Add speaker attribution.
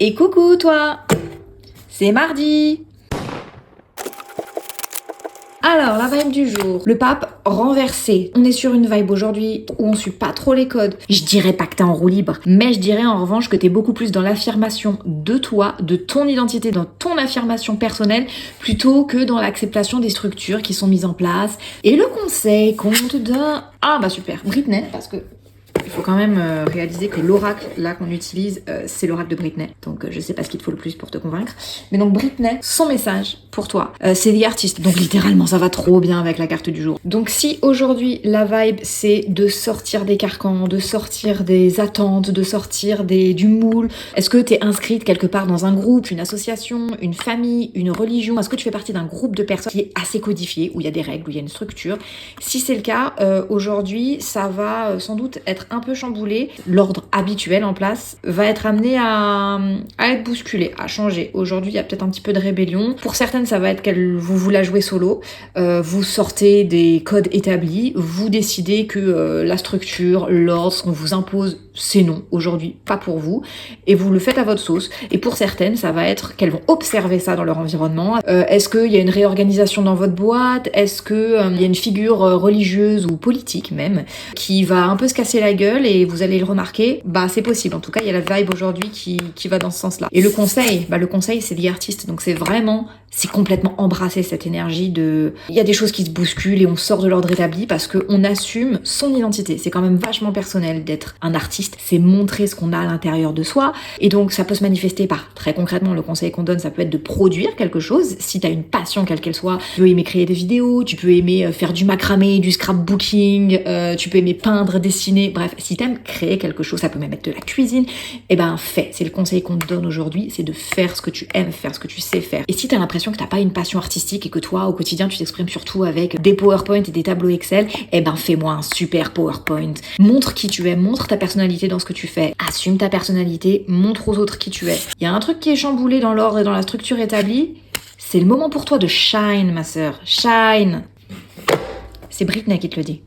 Speaker 1: Et coucou toi, c'est mardi. Alors, la vibe du jour, le pape renversé. On est sur une vibe aujourd'hui où on suit pas trop les codes. Je dirais pas que t'es en roue libre, mais je dirais en revanche que t'es beaucoup plus dans l'affirmation de toi, de ton identité, dans ton affirmation personnelle, plutôt que dans l'acceptation des structures qui sont mises en place. Et le conseil qu'on te donne... Ah bah super, Britney, parce que... Il faut quand même réaliser que l'oracle là qu'on utilise, c'est l'oracle de Britney. Donc je sais pas ce qu'il te faut le plus pour te convaincre. Mais donc Britney, son message pour toi, c'est The Artist. Donc littéralement ça va trop bien avec la carte du jour. Donc si aujourd'hui la vibe c'est de sortir des carcans, de sortir des attentes, de sortir du moule, est-ce que t'es inscrite quelque part dans un groupe, une association, une famille, une religion? Est-ce que tu fais partie d'un groupe de personnes qui est assez codifié, où il y a des règles, où il y a une structure? Si c'est le cas, aujourd'hui ça va sans doute être un peu chamboulé. L'ordre habituel en place va être amené à être bousculé, à changer. Aujourd'hui, il y a peut-être un petit peu de rébellion. Pour certaines, ça va être vous la jouez solo. Vous sortez des codes établis. Vous décidez que la structure, l'ordre, ce qu'on vous impose, c'est non. Aujourd'hui, pas pour vous. Et vous le faites à votre sauce. Et pour certaines, ça va être qu'elles vont observer ça dans leur environnement. Est-ce qu'il y a une réorganisation dans votre boîte? Est-ce qu'il y a une figure religieuse ou politique même qui va un peu se casser la gueule et vous allez le remarquer? Bah c'est possible. En tout cas, il y a la vibe aujourd'hui qui va dans ce sens-là. Et le conseil, c'est The Artist. Donc c'est complètement embrasser cette énergie de... Il y a des choses qui se bousculent et on sort de l'ordre établi parce qu'on assume son identité. C'est quand même vachement personnel d'être un artiste. C'est montrer ce qu'on a à l'intérieur de soi. Et donc ça peut se manifester par, très concrètement, le conseil qu'on donne, ça peut être de produire quelque chose. Si t'as une passion, quelle qu'elle soit, tu peux aimer créer des vidéos, tu peux aimer faire du macramé, du scrapbooking, tu peux aimer peindre, dessiner, bref, si t'aimes créer quelque chose, ça peut même être de la cuisine, et ben fais. C'est le conseil qu'on te donne aujourd'hui, c'est de faire ce que tu aimes faire, ce que tu sais faire. Et si t'as l'impression que t'as pas une passion artistique et que toi, au quotidien, tu t'exprimes surtout avec des PowerPoint et des tableaux Excel, et ben fais-moi un super PowerPoint. Montre qui tu es, montre ta personnalité dans ce que tu fais, assume ta personnalité, montre aux autres qui tu es. Il y a un truc qui est chamboulé dans l'ordre et dans la structure établie, c'est le moment pour toi de shine, ma sœur, shine. C'est Britney qui te le dit.